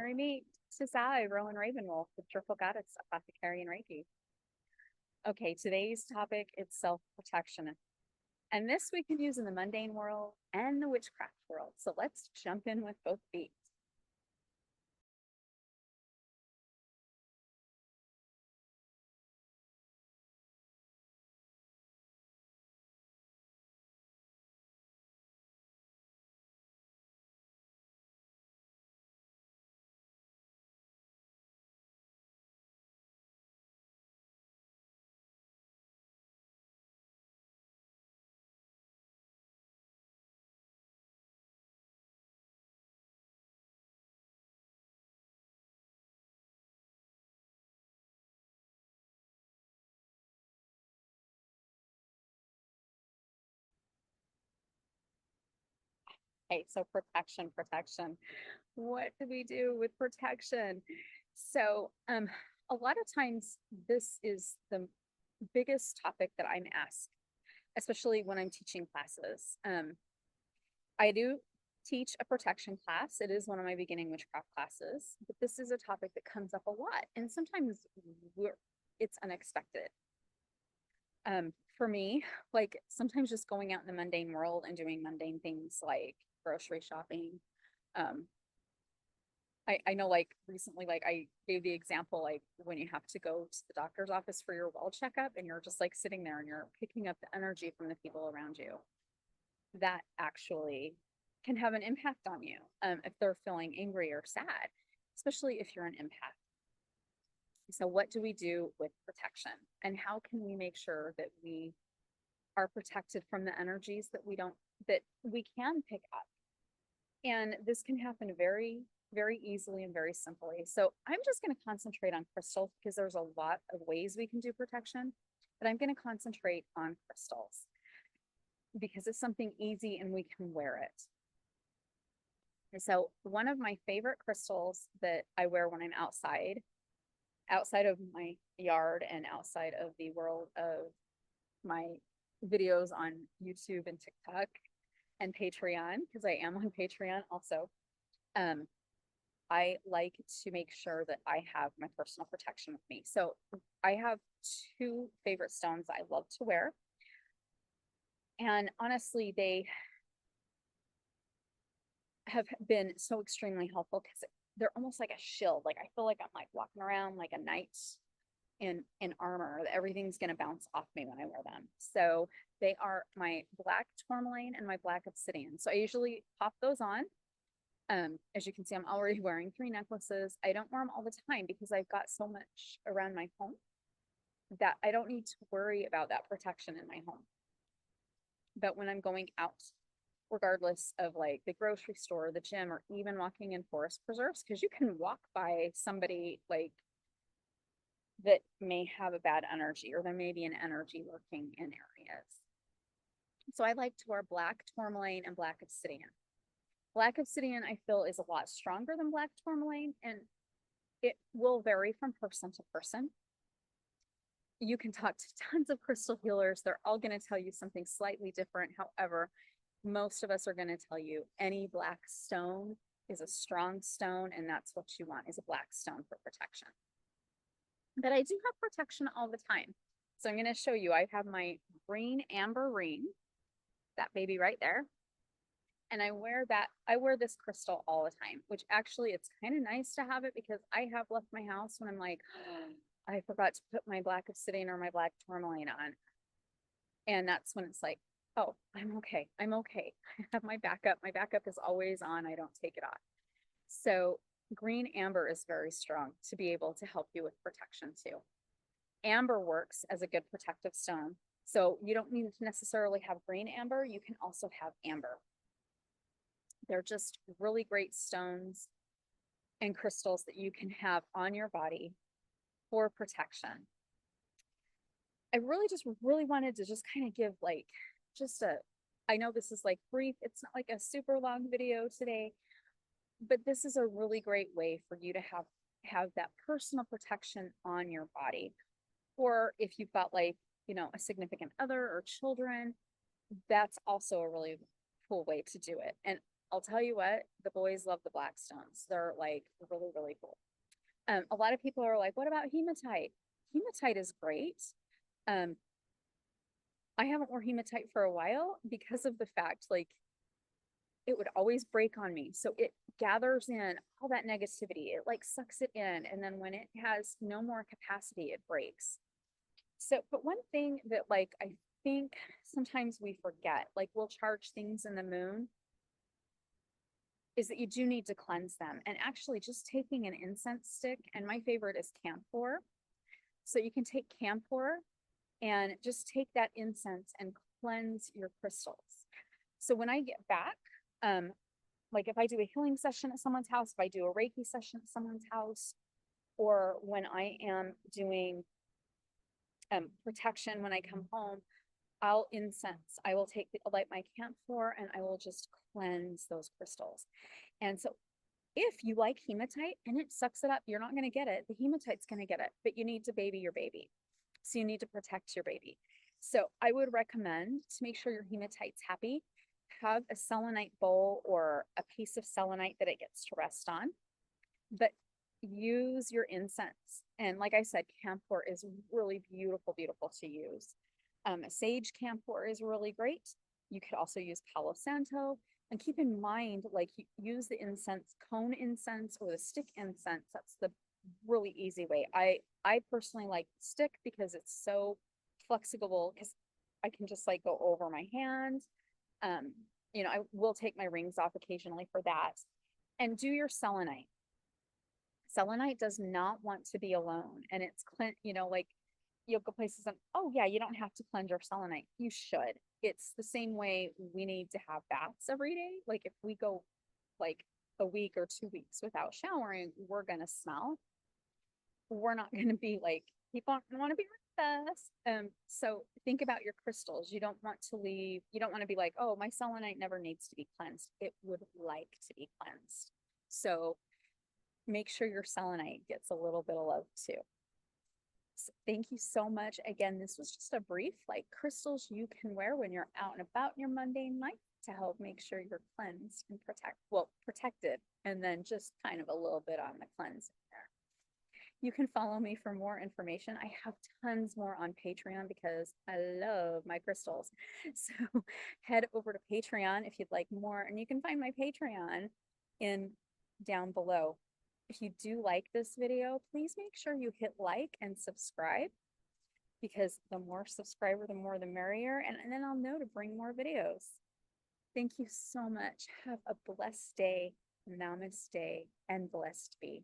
Merry meet. Tis I, Rowan Ravenwolf, the Triple Goddess, Apothecary and Reiki. Okay, today's topic is self-protection. And this we can use in the mundane world and the witchcraft world. So let's jump in with both feet. Okay, so protection. What do we do with protection? So, a lot of times this is the biggest topic that I'm asked, especially when I'm teaching classes. I do teach a protection class. It is one of my beginning witchcraft classes, but this is a topic that comes up a lot, and sometimes it's unexpected. For me, like sometimes just going out in the mundane world and doing mundane things like grocery shopping. Um, I know like recently, like I gave the example, like when you have to go to the doctor's office for your well checkup and you're just like sitting there and you're picking up the energy from the people around you. That actually can have an impact on you if they're feeling angry or sad, especially if you're an empath. So, what do we do with protection? And how can we make sure that we are protected from the energies that we can pick up? And this can happen very, very easily and very simply. So, I'm just going to concentrate on crystals because there's a lot of ways we can do protection, but I'm going to concentrate on crystals because it's something easy and we can wear it. So one of my favorite crystals that I wear when I'm outside of my yard and outside of the world of my videos on YouTube and TikTok and Patreon, because I am on Patreon also. I like to make sure that I have my personal protection with me. So I have two favorite stones I love to wear. And honestly, they have been so extremely helpful because they're almost like a shield. Like I feel like I'm like walking around like a knight in armor. Everything's gonna bounce off me when I wear them. So they are my black tourmaline and my black obsidian. So I usually pop those on. As you can see, I'm already wearing 3 necklaces. I don't wear them all the time because I've got so much around my home that I don't need to worry about that protection in my home. But when I'm going out, regardless of like the grocery store, the gym, or even walking in forest preserves, because you can walk by somebody like that may have a bad energy or there may be an energy lurking in areas. So I like to wear black tourmaline and black obsidian. Black obsidian, I feel, is a lot stronger than black tourmaline, and it will vary from person to person. You can talk to tons of crystal healers. They're all going to tell you something slightly different. However, most of us are going to tell you any black stone is a strong stone, and that's what you want, is a black stone for protection. But I do have protection all the time. So I'm going to show you. I have my green amber ring, that baby right there. And I wear this crystal all the time, which actually it's kind of nice to have it because I have left my house when I'm like, oh, I forgot to put my black obsidian or my black tourmaline on. And that's when it's like, oh, I'm okay. I'm okay. I have my backup. My backup is always on. I don't take it off. So green amber is very strong to be able to help you with protection too. Amber works as a good protective stone. So you don't need to necessarily have green amber. You can also have amber. They're just really great stones and crystals that you can have on your body for protection. I really wanted to just kind of give like just a, I know this is like brief, it's not like a super long video today, but this is a really great way for you to have that personal protection on your body. Or if you've got like, you know, a significant other or children, that's also a really cool way to do it. And I'll tell you what, the boys love the black stones. They're like really, really cool. A lot of people are like, what about hematite? Hematite is great. Um, I haven't worn hematite for a while because of the fact, like, it would always break on me. So it gathers in all that negativity. It like sucks it in. And then when it has no more capacity, it breaks. So, but one thing that like I think sometimes we forget, like we'll charge things in the moon, is that you do need to cleanse them. And actually just taking an incense stick, and my favorite is camphor. So you can take camphor and just take that incense and cleanse your crystals. So when I get back, like if I do a healing session at someone's house, if I do a Reiki session at someone's house, or when I am doing protection when I come home, I'll incense. I will light my camphor and I will just cleanse those crystals. And so if you like hematite and it sucks it up, you're not going to get it. The hematite's going to get it, but you need to baby your baby. So you need to protect your baby. So I would recommend, to make sure your hematite's happy, have a selenite bowl or a piece of selenite that it gets to rest on, but use your incense. And like I said, camphor is really beautiful, beautiful to use. Sage camphor is really great. You could also use Palo Santo. And keep in mind, like, use the incense, cone incense or the stick incense. That's the really easy way. I personally like stick because it's so flexible, because I can just like go over my hand. You know, I will take my rings off occasionally for that. And do your selenite. Selenite does not want to be alone. And it's, you know, like you'll go places and, oh yeah, you don't have to cleanse your selenite. You should. It's the same way we need to have baths every day. Like if we go like a week or 2 weeks without showering, we're going to smell. We're not going to be like, people want to be with us. So think about your crystals. You don't want to leave, you don't want to be like, oh, my selenite never needs to be cleansed. It would like to be cleansed. So make sure your selenite gets a little bit of love too. So thank you so much. Again, this was just a brief, like, crystals you can wear when you're out and about in your mundane life to help make sure you're cleansed and protected, and then just kind of a little bit on the cleanse there. You can follow me for more information. I have tons more on Patreon because I love my crystals. So head over to Patreon if you'd like more, and you can find my Patreon down below. If you do like this video, please make sure you hit like and subscribe, because the more subscriber, the more the merrier, and then I'll know to bring more videos. Thank you so much. Have a blessed day. Namaste and blessed be.